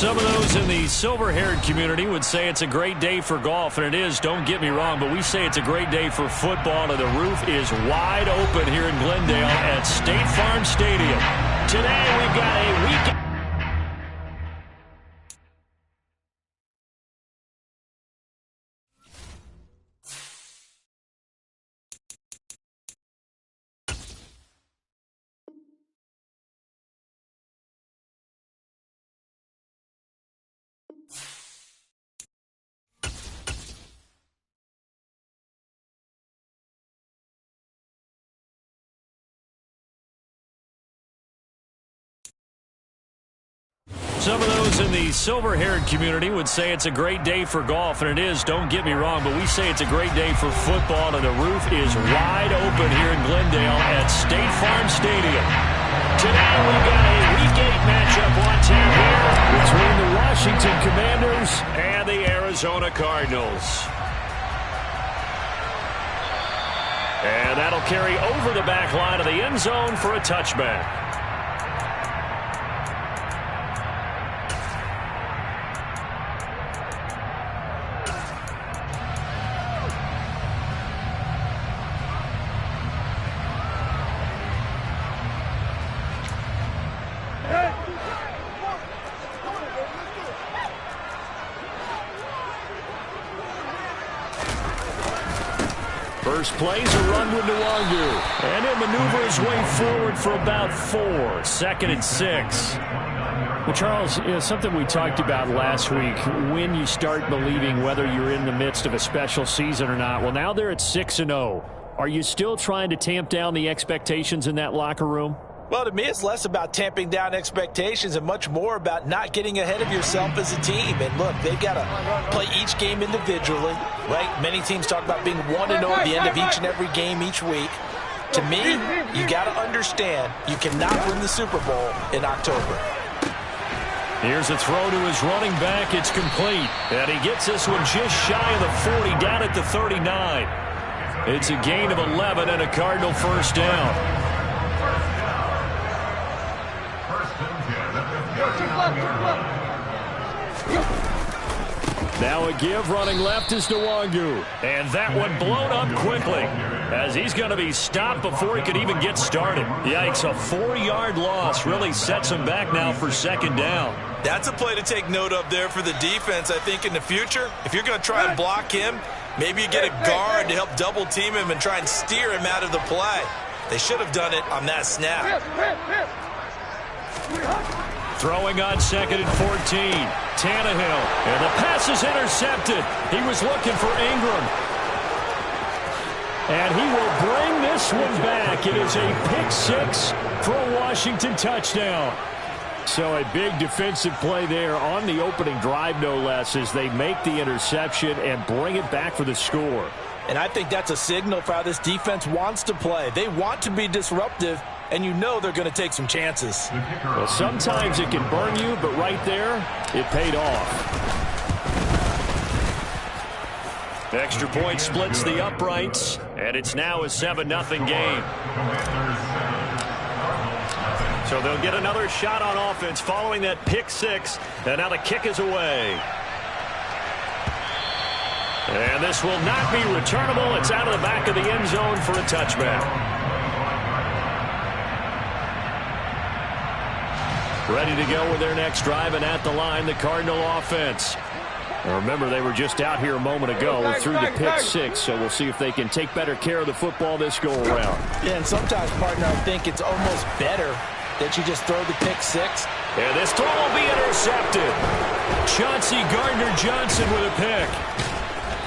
Some of those in the silver-haired community would say it's a great day for golf, and it is, don't get me wrong, but we say it's a great day for football, and the roof is wide open here in Glendale at State Farm Stadium. Today we've got a weekend. Some of those in the silver-haired community would say it's a great day for golf, and it is, don't get me wrong, but we say it's a great day for football, and the roof is wide open here in Glendale at State Farm Stadium. Today we've got a Week 8 matchup on tap here between the Washington Commanders and the Arizona Cardinals. And that'll carry over the back line of the end zone for a touchback. First play's a run with Nwangu, and he'll maneuver his way forward for about 4. 2nd and 6. Well, Charles, something we talked about last week, when you start believing whether you're in the midst of a special season or not. Well, now they're at 6-0. Are you still trying to tamp down the expectations in that locker room? Well, to me, it's less about tamping down expectations and much more about not getting ahead of yourself as a team. And look, they've got to play each game individually, right? Many teams talk about being 1-0 at the end of each and every game each week. To me, you got to understand you cannot win the Super Bowl in October. Here's a throw to his running back. It's complete. And he gets this one just shy of the 40, down at the 39. It's a gain of 11 and a Cardinal first down. Now a give, running left is Nwangu. And that one blown up quickly, as he's going to be stopped before he could even get started. Yikes, a 4-yard loss really sets him back now for 2nd down. That's a play to take note of there for the defense, I think, in the future. If you're going to try and block him, maybe you get a guard to help double team him and try and steer him out of the play. They should have done it on that snap. Throwing on 2nd and 14. Tannehill. And the pass is intercepted. He was looking for Ingram. And he will bring this one back. It is a pick 6 for a Washington touchdown. So a big defensive play there on the opening drive, no less, as they make the interception and bring it back for the score. And I think that's a signal for how this defense wants to play. They want to be disruptive, and you know they're going to take some chances. Well, sometimes it can burn you, but right there, it paid off. Extra point splits the uprights, and it's now a 7-0 game. So they'll get another shot on offense following that pick 6, and now the kick is away. And this will not be returnable. It's out of the back of the end zone for a touchback. Ready to go with their next drive, and at the line, the Cardinal offense. Now remember, they were just out here a moment ago through the pick 6, so we'll see if they can take better care of the football this go-around. Yeah, and sometimes, partner, I think it's almost better that you just throw the pick 6. And this throw will be intercepted. Chauncey Gardner-Johnson with a pick.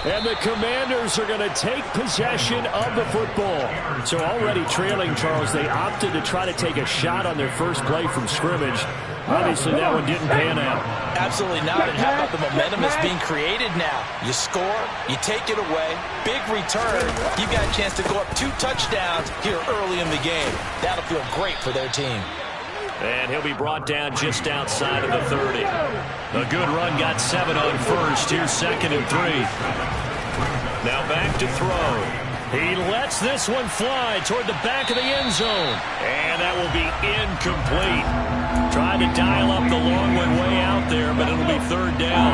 And the Commanders are going to take possession of the football. So already trailing, Charles, they opted to try to take a shot on their first play from scrimmage. Obviously, that one didn't pan out. Absolutely not. And how about the momentum that's being created now? You score, you take it away, big return. You've got a chance to go up 2 touchdowns here early in the game. That'll feel great for their team. And he'll be brought down just outside of the 30. A good run, got 7 on first. Here's 2nd and 3. Now back to throw. He lets this one fly toward the back of the end zone. And that will be incomplete. Tried to dial up the long one way out there, but it'll be third down.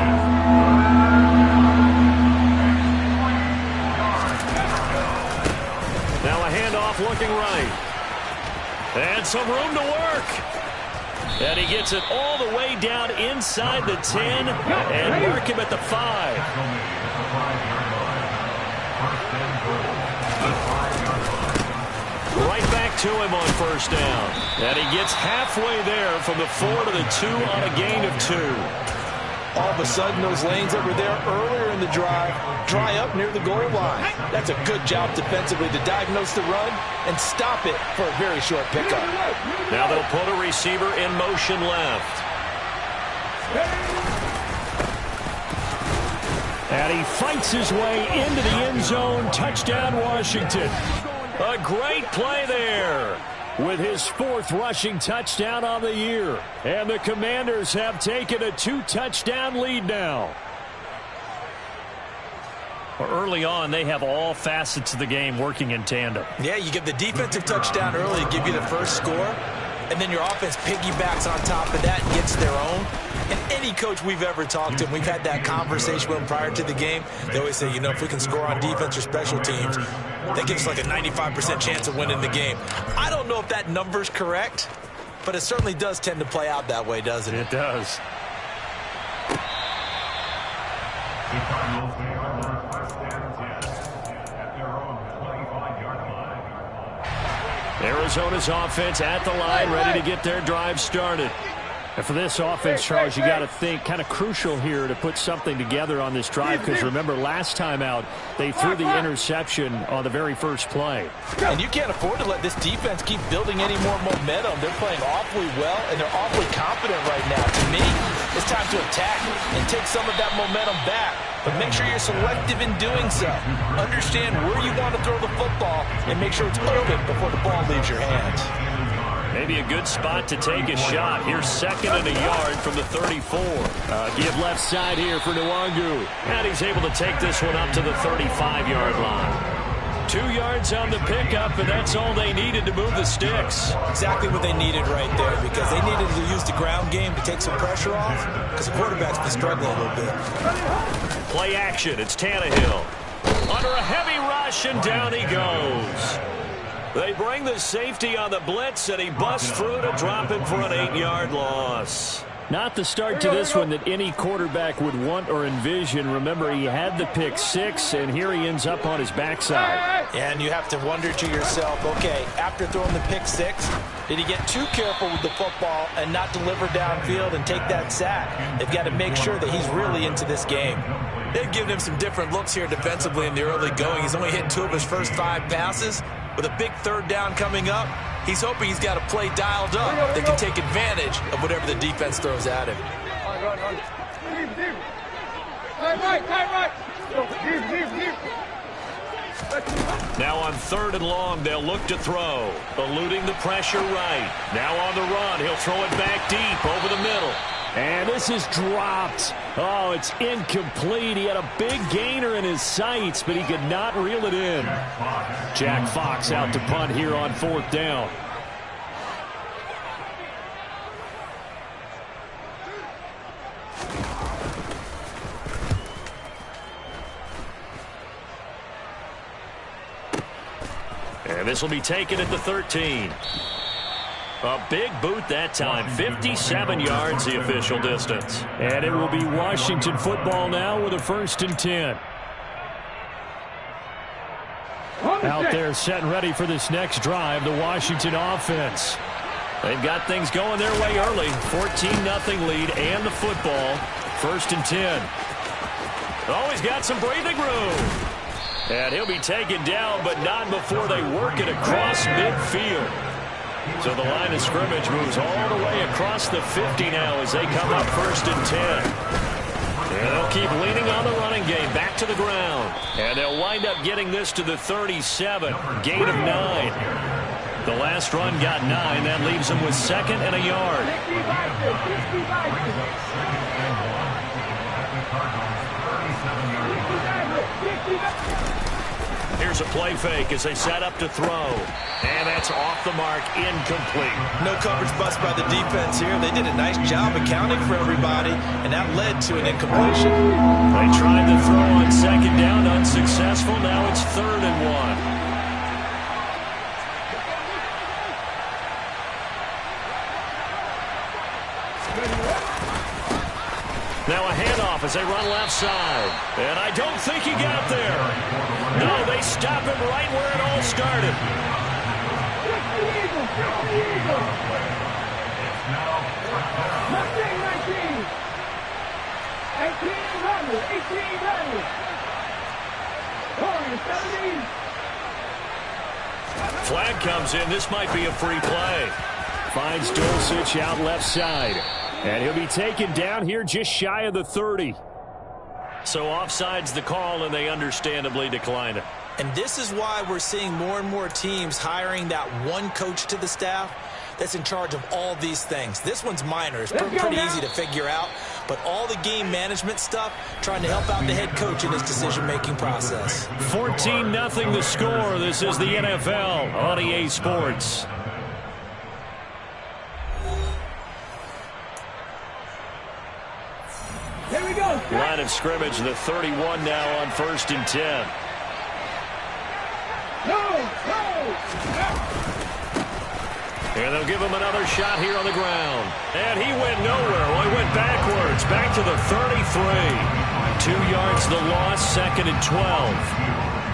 Now a handoff looking right. And some room to work. And he gets it all the way down inside the 10 and mark him at the 5. Right back to him on first down. And he gets halfway there from the 4 to the 2 on a gain of 2. All of a sudden, those lanes that were there earlier in the drive dry up near the goal line. That's a good job defensively to diagnose the run and stop it for a very short pickup. Now they'll put a receiver in motion left. And he fights his way into the end zone. Touchdown, Washington. A great play there. With his 4th rushing touchdown on the year. And the Commanders have taken a 2-touchdown lead now. Well, early on, they have all facets of the game working in tandem. Yeah, you give the defensive touchdown early to give you the first score, and then your offense piggybacks on top of that and gets their own. And any coach we've ever talked to, and we've had that conversation with them prior to the game, they always say, you know, if we can score on defense or special teams, that gives us like a 95% chance of winning the game. I don't know if that number's correct, but it certainly does tend to play out that way, doesn't it? It does. Arizona's offense at the line, ready to get their drive started. And for this offense, Charles, you got to think kind of crucial here to put something together on this drive, because remember last time out they threw the interception on the very first play. And you can't afford to let this defense keep building any more momentum. They're playing awfully well, and they're awfully confident right now. To me, it's time to attack and take some of that momentum back. But make sure you're selective in doing so. Understand where you want to throw the football and make sure it's open before the ball leaves your hands. Maybe a good spot to take a shot. Here's 2nd and a yard from the 34. Give left side here for Nwangu. And he's able to take this one up to the 35-yard line. 2 yards on the pickup, and that's all they needed to move the sticks. Exactly what they needed right there, because they needed to use the ground game to take some pressure off, because the quarterback's been struggling a little bit. Play action. It's Tannehill. Under a heavy rush, and down he goes. They bring the safety on the blitz, and he busts through to drop him for an 8-yard loss. Not the start to this one that any quarterback would want or envision. Remember, he had the pick 6, and here he ends up on his backside. And you have to wonder to yourself, okay, after throwing the pick 6, did he get too careful with the football and not deliver downfield and take that sack? They've got to make sure that he's really into this game. They've given him some different looks here defensively in the early going. He's only hit 2 of his first 5 passes. With a big 3rd down coming up, he's hoping he's got a play dialed up that can take advantage of whatever the defense throws at him. Now on 3rd and long, they'll look to throw. Eluding the pressure right. Now on the run, he'll throw it back deep over the middle. And this is dropped. Oh, it's incomplete. He had a big gainer in his sights, but he could not reel it in. Jack Fox out to punt here on 4th down. And this will be taken at the 13. A big boot that time. 57 yards the official distance. And it will be Washington football now with a 1st and 10. Out there set and ready for this next drive, the Washington offense. They've got things going their way early. 14-0 lead and the football. 1st and 10. Oh, he's got some breathing room. And he'll be taken down, but not before they work it across midfield. So the line of scrimmage moves all the way across the 50 now as they come up 1st and 10. And they'll keep leaning on the running game back to the ground. And they'll wind up getting this to the 37. Gain of 9. The last run got 9. That leaves them with 2nd and a yard. Here's a play fake as they set up to throw. And that's off the mark, incomplete. No coverage bust by the defense here. They did a nice job accounting for everybody, and that led to an incompletion. They tried to throw on second down, unsuccessful. Now it's 3rd and 1. Now a handoff as they run left side. And I don't think he got there. No, they stop him right where it all started. Flag comes in. This might be a free play. Finds Dulcich out left side. And he'll be taken down here just shy of the 30. So offside's the call, and they understandably declined it. And this is why we're seeing more and more teams hiring that one coach to the staff that's in charge of all these things. This one's minor. It's pretty easy to figure out. But all the game management stuff, trying to help out the head coach in his decision-making process. 14-0 the score. This is the NFL on EA Sports. Here we go. Line of scrimmage, the 31 now on 1st and 10. And they'll give him another shot here on the ground. And he went nowhere. Well, he went backwards, back to the 33. 2 yards the loss, 2nd and 12.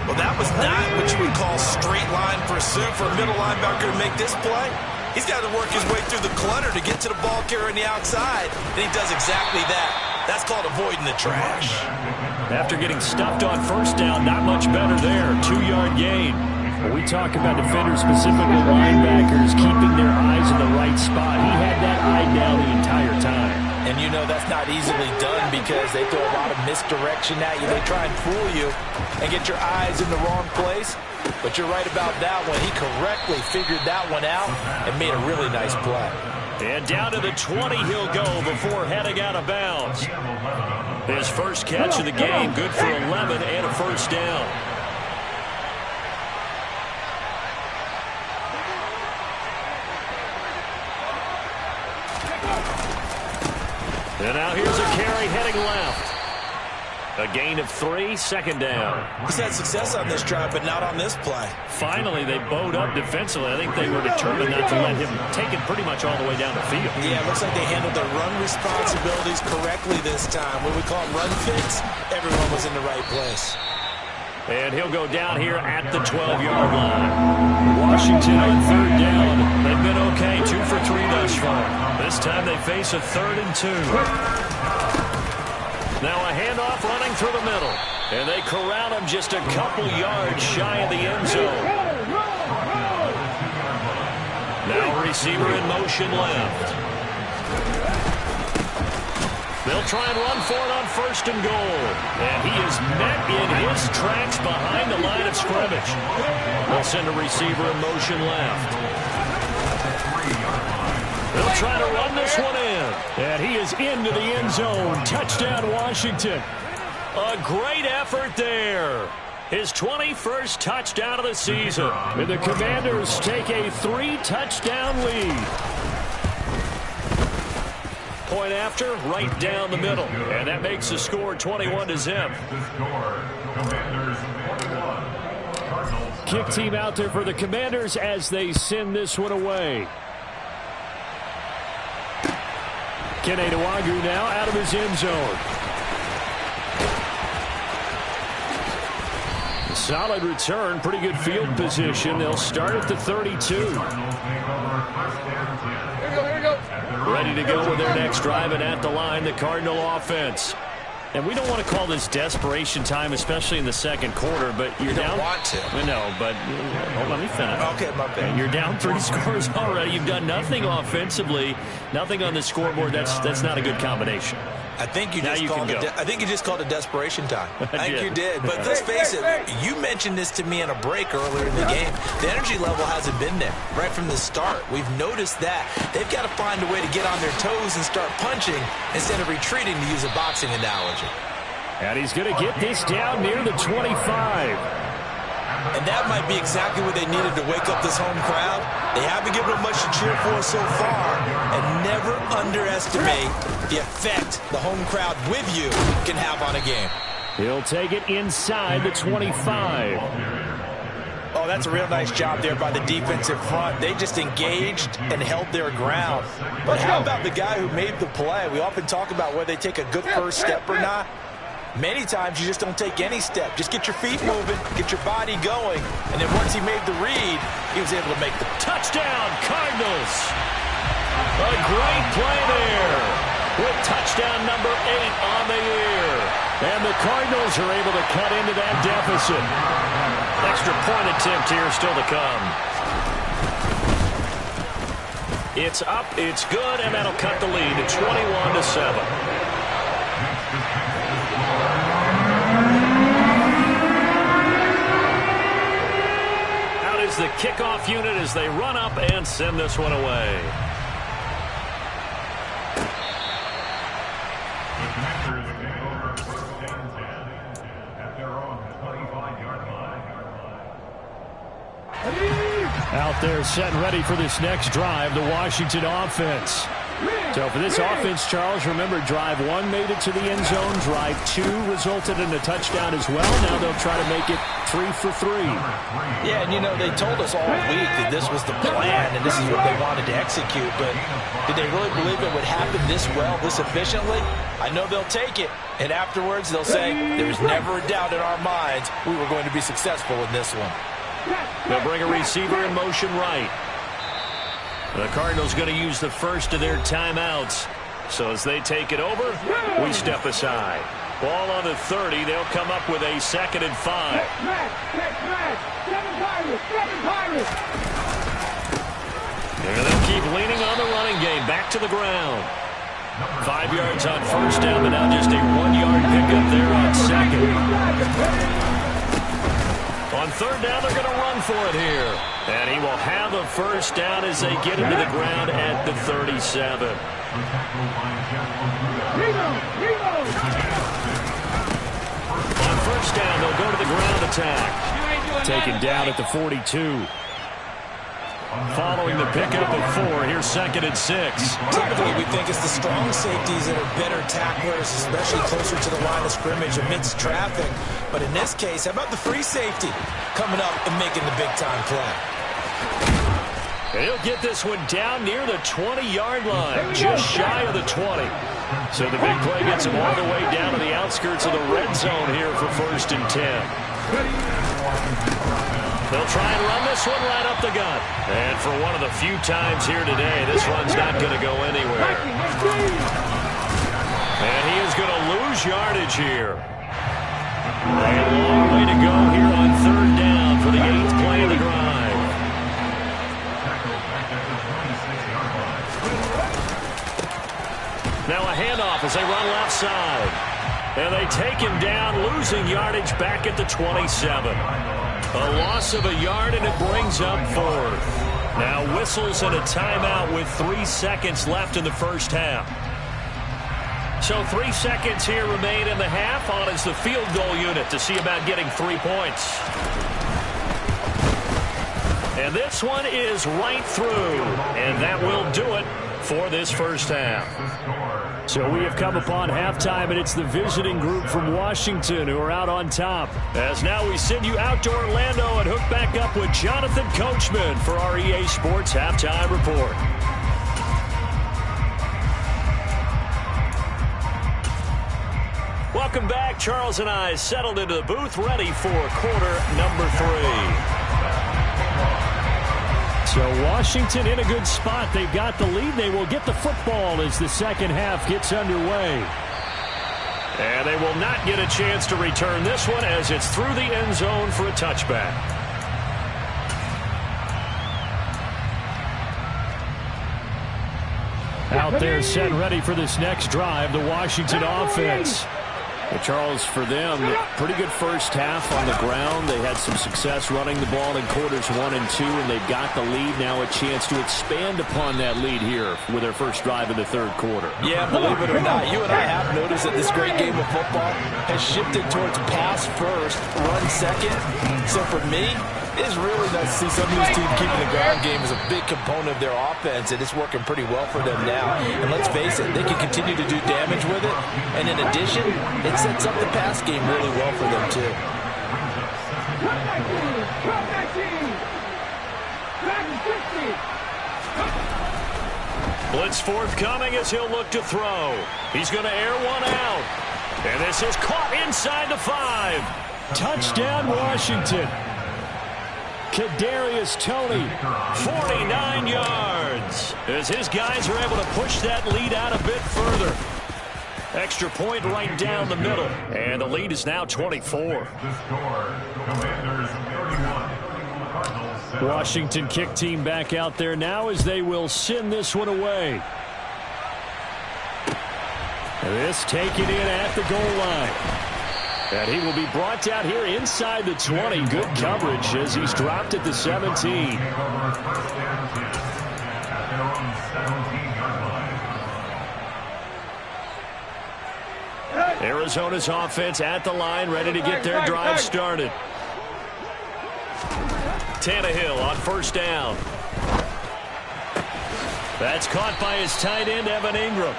Well, that was not what you would call straight line pursuit for a middle linebacker to make this play. He's got to work his way through the clutter to get to the ball carrier on the outside, and he does exactly that. That's called avoiding the trash. After getting stuffed on 1st down, not much better there. 2-yard gain. When we talk about defenders, specifically linebackers, keeping their eyes in the right spot. He had that eye down the entire time. And you know that's not easily done because they throw a lot of misdirection at you. They try and fool you and get your eyes in the wrong place. But you're right about that one. He correctly figured that one out and made a really nice play. And down to the 20 he'll go before heading out of bounds. His first catch of the game, good for 11 and a 1st down. And now here's a carry heading left. A gain of 3, 2nd down. He's had success on this drive, but not on this play. Finally, they bowed up defensively. I think they were determined not to let him take it pretty much all the way down the field. Yeah, it looks like they handled their run responsibilities correctly this time. When we call it run fits, everyone was in the right place. And he'll go down here at the 12-yard line. Washington on 3rd down. They've been okay, 2 for 3 thus far. This time they face a 3rd and 2. Now a handoff running through the middle. And they corral him just a couple yards shy of the end zone. Now a receiver in motion left. They'll try and run for it on 1st and goal. And he is met in his tracks behind the line of scrimmage. They'll send a receiver in motion left. They'll try to run this one in. And he is into the end zone. Touchdown, Washington. A great effort there. His 21st touchdown of the season. And the Commanders take a 3-touchdown lead. Point after, right down the middle. And that makes the score 21-0. Kick team out there for the Commanders as they send this one away. Kene Nwangwu now out of his end zone. Solid return, pretty good field position. They'll start at the 32. Ready to go with their next drive, and at the line, the Cardinal offense. And we don't want to call this desperation time, especially in the 2nd quarter, but you're down. You don't want to. No, but hold on, let me finish. Okay, my bad. You're down 3 scores already. You've done nothing offensively, nothing on the scoreboard. That's not a good combination. I think you just called it desperation time. I think you did. But let's face it, you mentioned this to me in a break earlier in the game. The energy level hasn't been there right from the start. We've noticed that. They've got to find a way to get on their toes and start punching instead of retreating, to use a boxing analogy. And he's going to get this down near the 25. And that might be exactly what they needed to wake up this home crowd. They haven't given them much to cheer for so far. And never underestimate the effect the home crowd with you can have on a game. He'll take it inside the 25. Oh, that's a real nice job there by the defensive front. They just engaged and held their ground. But how about the guy who made the play? We often talk about whether they take a good first step or not. Many times you just don't take any step. Just get your feet moving, get your body going, and then once he made the read, he was able to make the touchdown, Cardinals. A great play there with touchdown number 8 on the year. And the Cardinals are able to cut into that deficit. Extra point attempt here still to come. It's up, it's good, and that'll cut the lead to 21-7. The kickoff unit as they run up and send this one away. Out there set and ready for this next drive, the Washington offense. So for this offense, Charles, remember, drive 1 made it to the end zone. Drive 2 resulted in a touchdown as well. Now they'll try to make it 3 for 3. Yeah, and you know, they told us all week that this was the plan and this is what they wanted to execute. But did they really believe it would happen this well, this efficiently? I know they'll take it. And afterwards, they'll say, there was never a doubt in our minds we were going to be successful in this one. They'll bring a receiver in motion right. The Cardinals going to use the first of their timeouts. So as they take it over, we step aside. Ball on the 30. They'll come up with a 2nd and 5. And they'll keep leaning on the running game. Back to the ground. 5 yards on first down, but now just a 1-yard pickup there on second. On third down, they're going to run for it here. And he will have a first down as they get into the ground at the 37. On first down, they'll go to the ground attack. Taken down at the 42. Following the pickup of 4, here's 2nd and 6. Typically, we think it's the strong safeties that are better tacklers, especially closer to the line of scrimmage amidst traffic. But in this case, how about the free safety coming up and making the big-time play? He'll get this one down near the 20-yard line, just shy of the 20. So the big play gets him all the way down to the outskirts of the red zone here for 1st and 10. They'll try and run this one right up the gut. And for one of the few times here today, this run's not going to go anywhere. And he is going to lose yardage here. A long way to go here on 3rd down for the 8th play of the drive. Now a handoff as they run left side. And they take him down, losing yardage back at the 27. A loss of a yard, and it brings up 4th. Now whistles and a timeout with 3 seconds left in the first half. So 3 seconds here remain in the half. On is the field goal unit to see about getting 3 points. And this one is right through. And that will do it for this first half. So we have come upon halftime, and it's the visiting group from Washington who are out on top. As now we send you out to Orlando and hook back up with Jonathan Coachman for our EA Sports Halftime Report. Welcome back. Charles and I settled into the booth, ready for quarter number 3. So Washington in a good spot. They've got the lead. They will get the football as the second half gets underway. And they will not get a chance to return this one as it's through the end zone for a touchback. Out there set and ready for this next drive, the Washington offense. Well, Charles, for them, pretty good first half on the ground. They had some success running the ball in quarters 1 and 2, and they've got the lead. Now a chance to expand upon that lead here with their first drive in the third quarter. Yeah, believe it or not, you and I have noticed that this great game of football has shifted towards pass first, run second. So for me, it's really nice to see some of these teams keeping the ground game as a big component of their offense, and it's working pretty well for them now. And let's face it, they can continue to do damage with it. And in addition, it sets up the pass game really well for them, too. Blitz forthcoming as he'll look to throw. He's going to air one out. And this is caught inside the 5. Touchdown, Washington. Kadarius Toney, 49 yards. As his guys are able to push that lead out a bit further. Extra point right down the middle. And the lead is now 24. Washington kick team back out there now as they will send this one away. This taken in at the goal line. And he will be brought down here inside the 20. Good coverage as he's dropped at the 17. Arizona's offense at the line, ready to get their drive started. Tannehill on first down. That's caught by his tight end, Evan Ingram.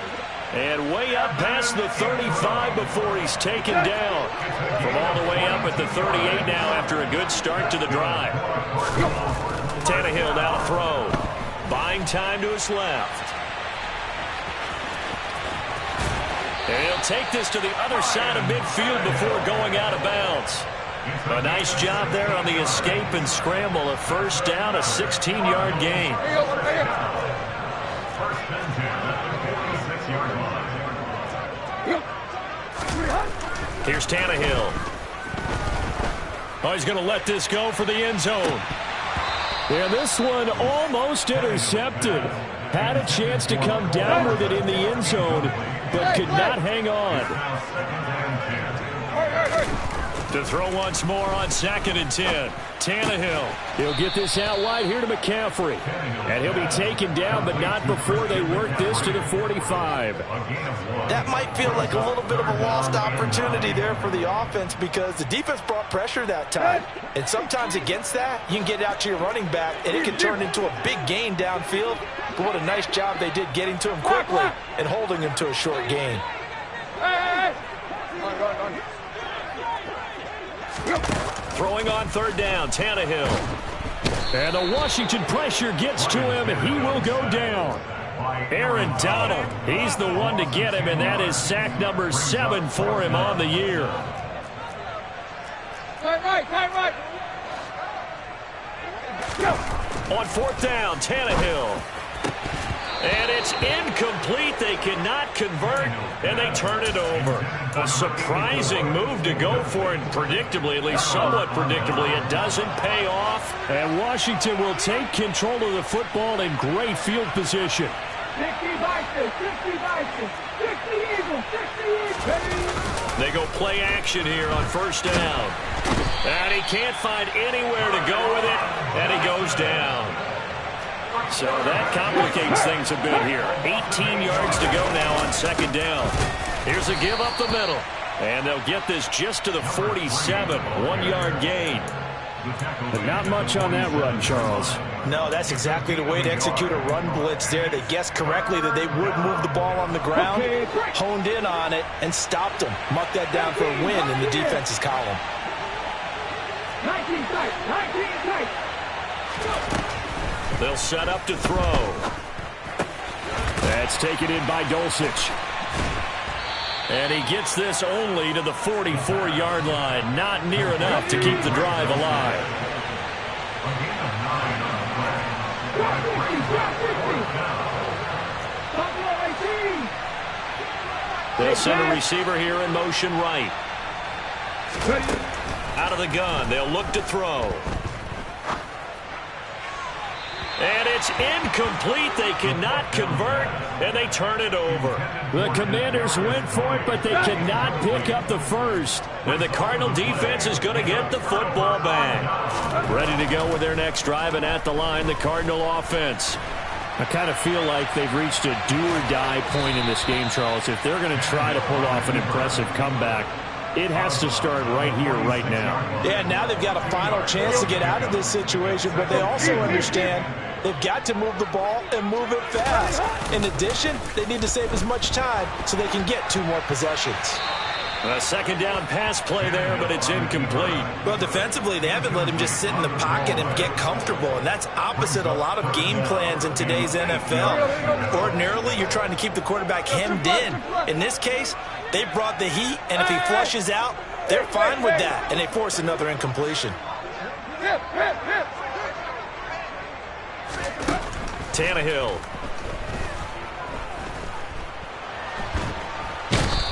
And way up past the 35 before he's taken down. From all the way up at the 38 now after a good start to the drive. Tannehill now to throw. Buying time to his left. And he'll take this to the other side of midfield before going out of bounds. A nice job there on the escape and scramble. A first down, a 16-yard gain. Here's Tannehill. Oh, he's going to let this go for the end zone. And this one almost intercepted. Had a chance to come down with it in the end zone, but could not hang on. To throw once more on 2nd and 10. Tannehill. He'll get this out wide here to McCaffrey. And he'll be taken down, but not before they work this to the 45. That might feel like a little bit of a lost opportunity there for the offense because the defense brought pressure that time. And sometimes against that, you can get out to your running back, and it can turn into a big gain downfield. But what a nice job they did getting to him quickly and holding him to a short gain. Throwing on 3rd down, Tannehill. And the Washington pressure gets to him, and he will go down. Aaron Donald, he's the one to get him, and that is sack number 7 for him on the year. On 4th down, Tannehill. And it's incomplete. They cannot convert, and they turn it over. A surprising move to go for it, predictably, at least somewhat predictably. It doesn't pay off. And Washington will take control of the football in great field position. 60 Vikings, 60 Vikings, 60 Eagles, 60 Eagles. They go play action here on 1st down. And he can't find anywhere to go with it, and he goes down. So that complicates things a bit here. 18 yards to go now on 2nd down. Here's a give up the middle. And they'll get this just to the 47. 1-yard gain. But not much on that run, Charles. No, that's exactly the way to execute a run blitz there. They guessed correctly that they would move the ball on the ground, honed in on it, and stopped them. Mucked that down for a win in the defense's column. 19 tight, 19 tight. They'll set up to throw. That's taken in by Dulcich. And he gets this only to the 44-yard line. Not near enough to keep the drive alive. They'll send a receiver here in motion right. Out of the gun, they'll look to throw. And it's incomplete. They cannot convert, and they turn it over. The Commanders went for it, but they cannot pick up the first. And the Cardinal defense is going to get the football back. Ready to go with their next drive, and at the line, the Cardinal offense. I kind of feel like they've reached a do-or-die point in this game, Charles. If they're going to try to pull off an impressive comeback, it has to start right here, right now. Yeah, now they've got a final chance to get out of this situation, but they also understand they've got to move the ball and move it fast. In addition, they need to save as much time so they can get 2 more possessions. A second down pass play there, but it's incomplete. Well, defensively, they haven't let him just sit in the pocket and get comfortable, and that's opposite a lot of game plans in today's NFL. Ordinarily, you're trying to keep the quarterback hemmed in. In this case, they brought the heat, and if he flushes out, they're fine with that, and they force another incompletion. Tannehill.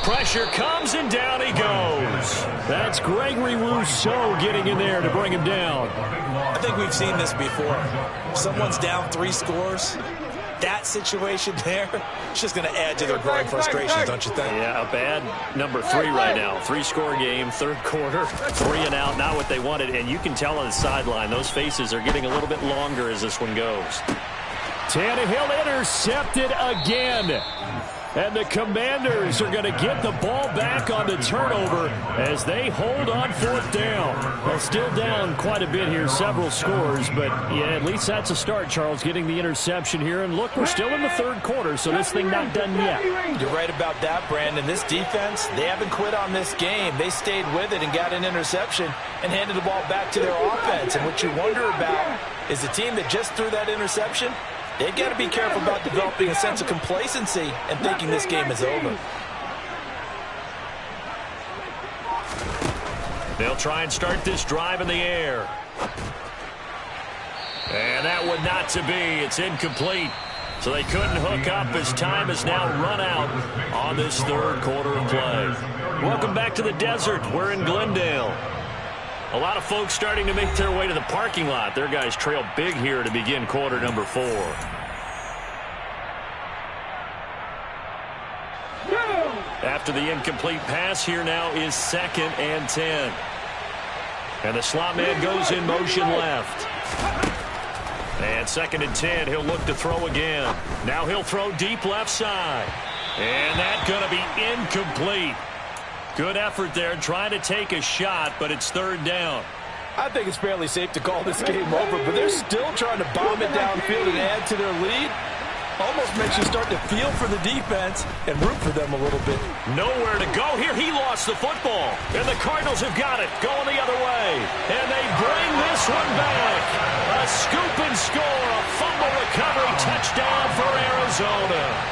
Pressure comes, and down he goes. That's Gregory Rousseau getting in there to bring him down. I think we've seen this before. Someone's down 3 scores. That situation there, it's just going to add to their growing frustrations, don't you think? Yeah, a bad number 3 right now. 3-score game, third quarter, 3 and out, not what they wanted. And you can tell on the sideline, those faces are getting a little bit longer as this one goes. Tannehill intercepted again. And the Commanders are going to get the ball back on the turnover as they hold on 4th down. Well, still down quite a bit here, several scores, but yeah, at least that's a start, Charles, getting the interception here. And look, we're still in the third quarter, so this thing not done yet. You're right about that, Brandon. This defense, they haven't quit on this game. They stayed with it and got an interception and handed the ball back to their offense. And what you wonder about is the team that just threw that interception, they've got to be careful about developing a sense of complacency and thinking this game is over. They'll try and start this drive in the air. And that one not to be. It's incomplete. So they couldn't hook up as time has now run out on this third quarter of play. Welcome back to the desert. We're in Glendale. A lot of folks starting to make their way to the parking lot. Their guys trail big here to begin quarter number 4. After the incomplete pass, here now is 2nd and 10. And the slot man goes in motion left. And 2nd and 10, he'll look to throw again. Now he'll throw deep left side. And that's going to be incomplete. Good effort there, trying to take a shot, but it's 3rd down. I think it's fairly safe to call this game over, but they're still trying to bomb it downfield and add to their lead. Almost makes you start to feel for the defense and root for them a little bit. Nowhere to go here. He lost the football. And the Cardinals have got it, going the other way. And they bring this one back. A scoop and score, a fumble recovery touchdown for Arizona.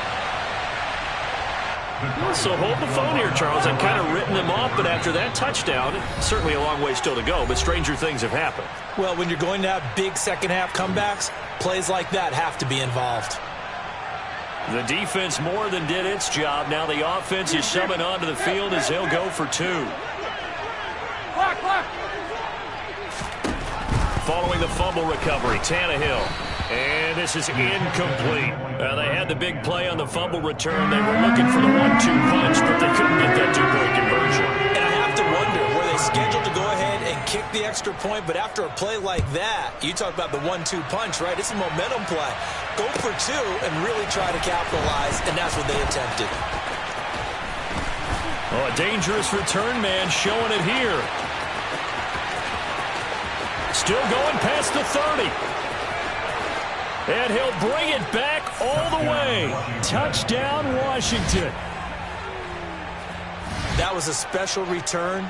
So hold the phone here, Charles. I've kind of written them off, but after that touchdown, certainly a long way still to go, but stranger things have happened. Well, when you're going to have big second-half comebacks, plays like that have to be involved. The defense more than did its job. Now the offense is summoned onto the field as they'll go for 2. Following the fumble recovery, Tannehill. And this is incomplete. They had the big play on the fumble return. They were looking for the 1-2 punch, but they couldn't get that 2-point conversion. And I have to wonder, were they scheduled to go ahead and kick the extra point, but after a play like that, you talk about the 1-2 punch, right? It's a momentum play. Go for 2 and really try to capitalize, and that's what they attempted. Oh, a dangerous return man showing it here. Still going past the 30. And he'll bring it back all the way. Touchdown, Washington. That was a special return,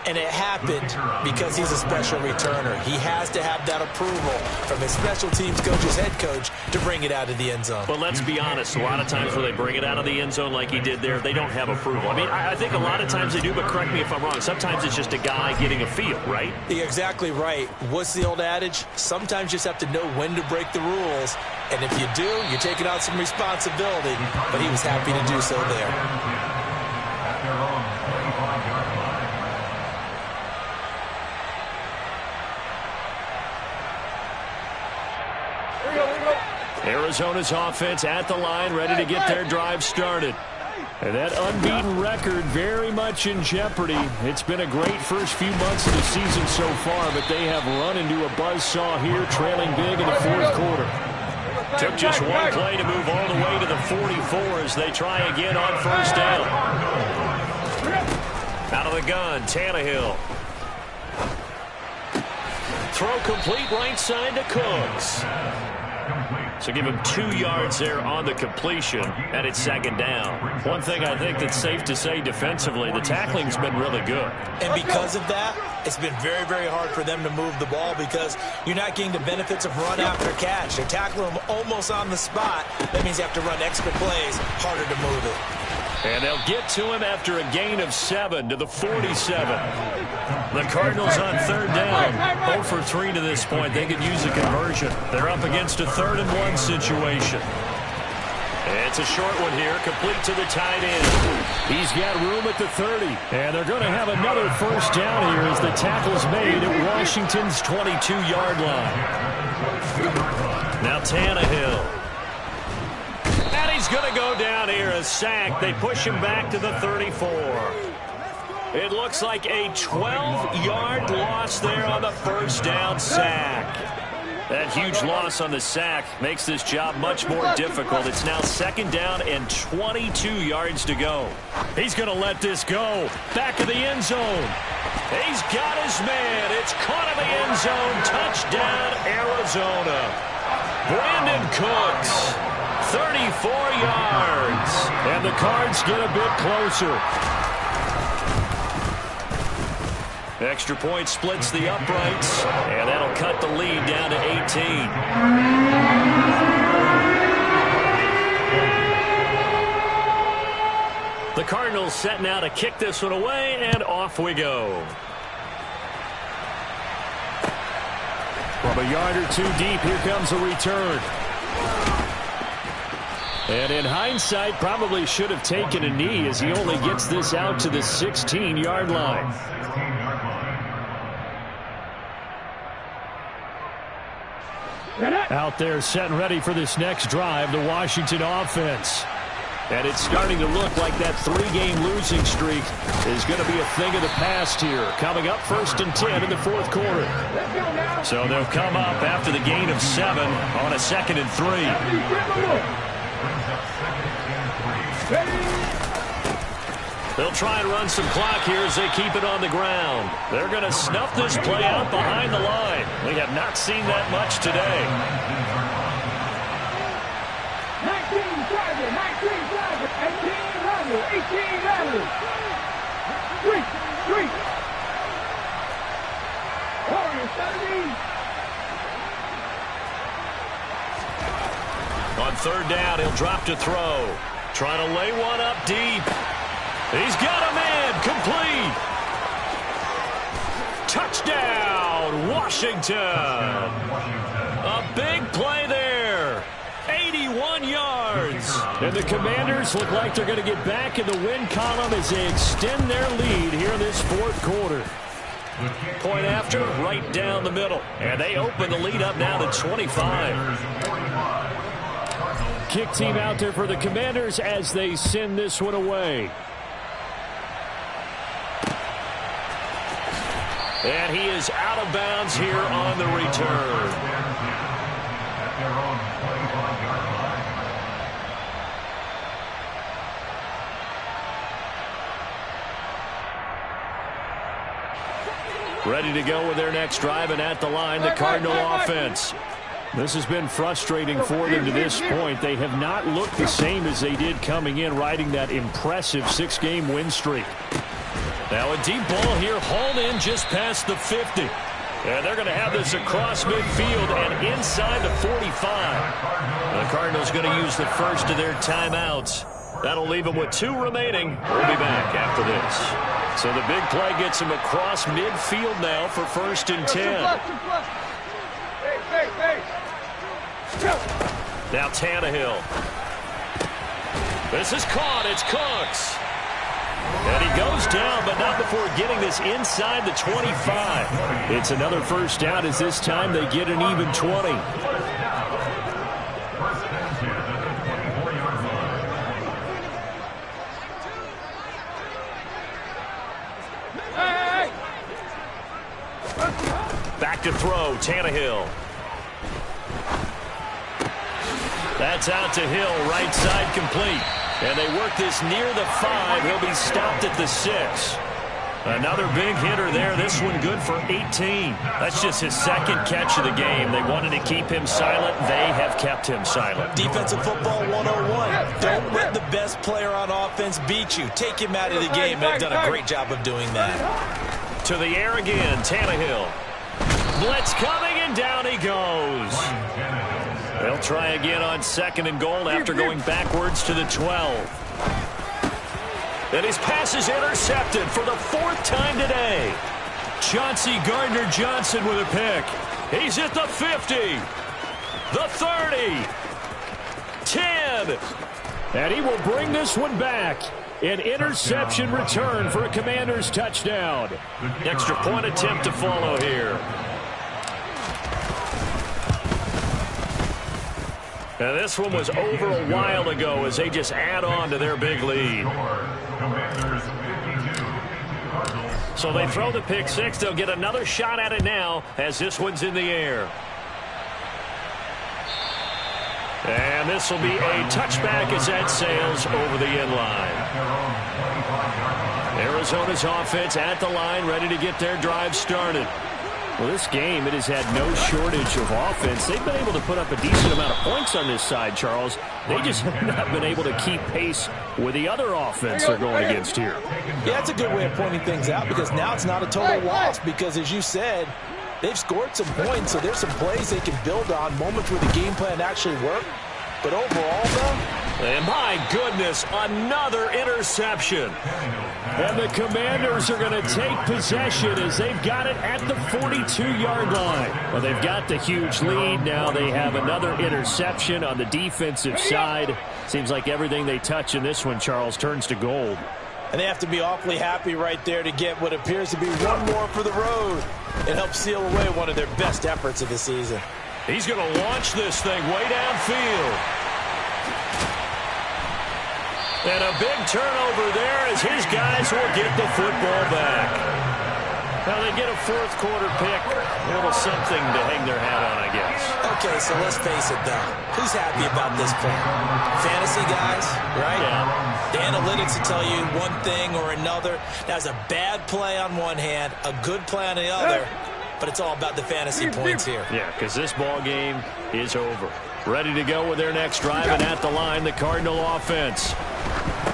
and it happened because he's a special returner. He has to have that approval from his special teams coach's head coach to bring it out of the end zone. But let's be honest, a lot of times when they bring it out of the end zone like he did there, they don't have approval. I mean, I think a lot of times they do, but correct me if I'm wrong. Sometimes it's just a guy getting a feel, right? You're exactly right. What's the old adage? Sometimes you just have to know when to break the rules. And if you do, you're taking on some responsibility. But he was happy to do so there. Arizona's offense at the line, ready to get their drive started. And that unbeaten record very much in jeopardy. It's been a great first few months of the season so far, but they have run into a buzzsaw here, trailing big in the fourth quarter. Took just one play to move all the way to the 44 as they try again on first down. Out of the gun, Tannehill. Throw complete right side to Cooks. So give him 2 yards there on the completion, and it's second down. One thing I think that's safe to say defensively, the tackling's been really good. And because of that, it's been very, very hard for them to move the ball because you're not getting the benefits of run after catch. They're tackling them almost on the spot. That means you have to run extra plays, harder to move it. And they'll get to him after a gain of 7 to the 47. The Cardinals on third down. 0 for 3 to this point. They could use a conversion. They're up against a 3rd and 1 situation. It's a short one here, complete to the tight end. He's got room at the 30. And they're going to have another first down here as the tackle's made at Washington's 22-yard line. Now Tannehill. And he's going to go down here, a sack. They push him back to the 34. It looks like a 12-yard loss there on the first down sack. That huge loss on the sack makes this job much more difficult. It's now second down and 22 yards to go. He's going to let this go. Back of the end zone. He's got his man. It's caught in the end zone. Touchdown, Arizona. Brandon Cooks. 34 yards. And the Cards get a bit closer. Extra point splits the uprights, and that'll cut the lead down to 18. The Cardinals set now to kick this one away, and off we go. From a yard or two deep, here comes a return. And in hindsight, probably should have taken a knee as he only gets this out to the 16-yard line. Out there set and ready for this next drive, the Washington offense. And it's starting to look like that 3-game losing streak is going to be a thing of the past here. Coming up 1st and 10 in the fourth quarter. So they'll come up after the gain of 7 on a 2nd and 3. They'll try and run some clock here as they keep it on the ground. They're going to snuff this play out behind the line. We have not seen that much today. 19 drivers, 18 drivers. 3. Warriors, 17. On third down, he'll drop to throw. Trying to lay one up deep. He's got a man, complete. Touchdown, Washington. A big play there. 81 yards. And the Commanders look like they're going to get back in the win column as they extend their lead here in this fourth quarter. Point after, right down the middle. And they open the lead up now to 25. Kick team out there for the Commanders as they send this one away. And he is out of bounds here on the return. Ready to go with their next drive, and at the line, the Cardinal offense. This has been frustrating for them to this point. They have not looked the same as they did coming in, riding that impressive 6-game win streak. Now a deep ball here, hauled in just past the 50. And they're going to have this across midfield and inside the 45. The Cardinals going to use the first of their timeouts. That'll leave them with 2 remaining. We'll be back after this. So the big play gets him across midfield now for 1st and 10. Now Tannehill. This is caught. It's Cooks. And he goes down, but not before getting this inside the 25. It's another first down as this time they get an even 20. to throw. Tannehill. That's out to Hill, right side complete. And they work this near the 5. He'll be stopped at the 6. Another big hitter there. This one good for 18. That's just his second catch of the game. They wanted to keep him silent. They have kept him silent. Defensive football 101. Don't let the best player on offense beat you. Take him out of the game. They've done a great job of doing that. To the air again, Tannehill. Blitz coming, and down he goes. They'll try again on 2nd and goal after going backwards to the 12. And his pass is intercepted for the 4th time today. Chauncey Gardner-Johnson with a pick. He's at the 50. The 30. 10. And he will bring this one back. An interception return for a Commanders touchdown. Extra point attempt to follow here. And this one was over a while ago as they just add on to their big lead. So they throw the pick 6. They'll get another shot at it now as this one's in the air. And this will be a touchback as that sails over the end line. Arizona's offense at the line, ready to get their drive started. Well, this game, it has had no shortage of offense. They've been able to put up a decent amount of points on this side, Charles. They just have not been able to keep pace with the other offense they're going against here. Yeah, that's a good way of pointing things out because now it's not a total loss because, as you said, they've scored some points, so there's some plays they can build on, moments where the game plan actually worked. But overall, though, and my goodness, another interception. And the Commanders are going to take possession as they've got it at the 42-yard line. Well, they've got the huge lead. Now they have another interception on the defensive side. Seems like everything they touch in this one, Charles, turns to gold. And they have to be awfully happy right there to get what appears to be one more for the road. It helps seal away one of their best efforts of the season. He's going to launch this thing way downfield. And a big turnover there as his guys will get the football back. Now they get a 4th quarter pick. A little something to hang their hat on, I guess. Okay, so let's face it, though. Who's happy about this play? Fantasy guys, right? Yeah. The analytics will tell you one thing or another. That's a bad play on one hand, a good play on the other. But it's all about the fantasy points here. Yeah, because this ball game is over. Ready to go with their next drive, and at the line, the Cardinal offense.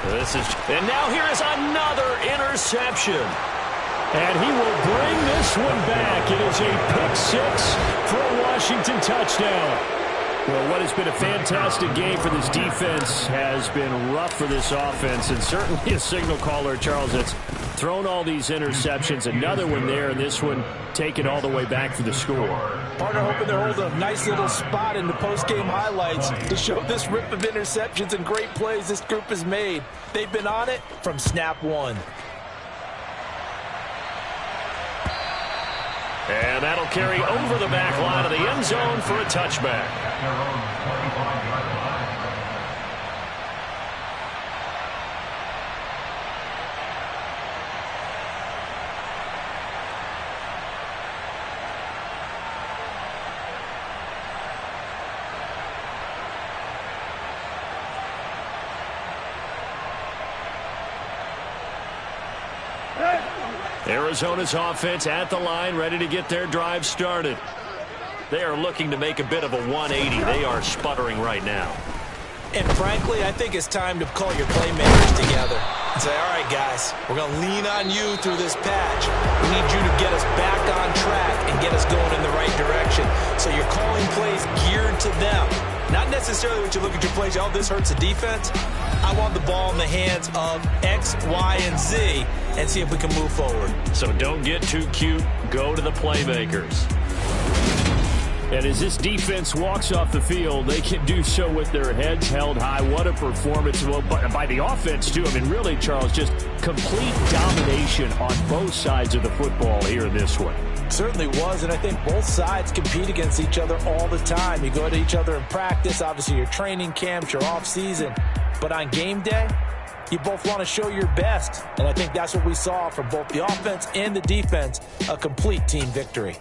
And now here is another interception. And he will bring this one back. It is a pick 6 for a Washington touchdown. Well, what has been a fantastic game for this defense has been rough for this offense, and certainly a signal caller, Charles, that's thrown all these interceptions. Another one there, and this one taken all the way back for the score. Partner hoping they're holding a nice little spot in the post-game highlights to show this rip of interceptions and great plays this group has made. They've been on it from snap one. And that'll carry over the back line of the end zone for a touchback. Arizona's offense at the line, ready to get their drive started. They are looking to make a bit of a 180. They are sputtering right now. And frankly, I think it's time to call your playmakers together and say, all right, guys, we're going to lean on you through this patch. We need you to get us back on track and get us going in the right direction. So you're calling plays geared to them. Not necessarily when you look at your plays, oh, this hurts the defense. I want the ball in the hands of X, Y, and Z and see if we can move forward. So don't get too cute. Go to the playmakers. And as this defense walks off the field, they can do so with their heads held high. What a performance by the offense, too. I mean, really, Charles, just complete domination on both sides of the football here in this one. Certainly was, and I think both sides compete against each other all the time. You go to each other in practice, obviously your training camps, your off-season. But on game day, you both want to show your best. And I think that's what we saw from both the offense and the defense, a complete team victory.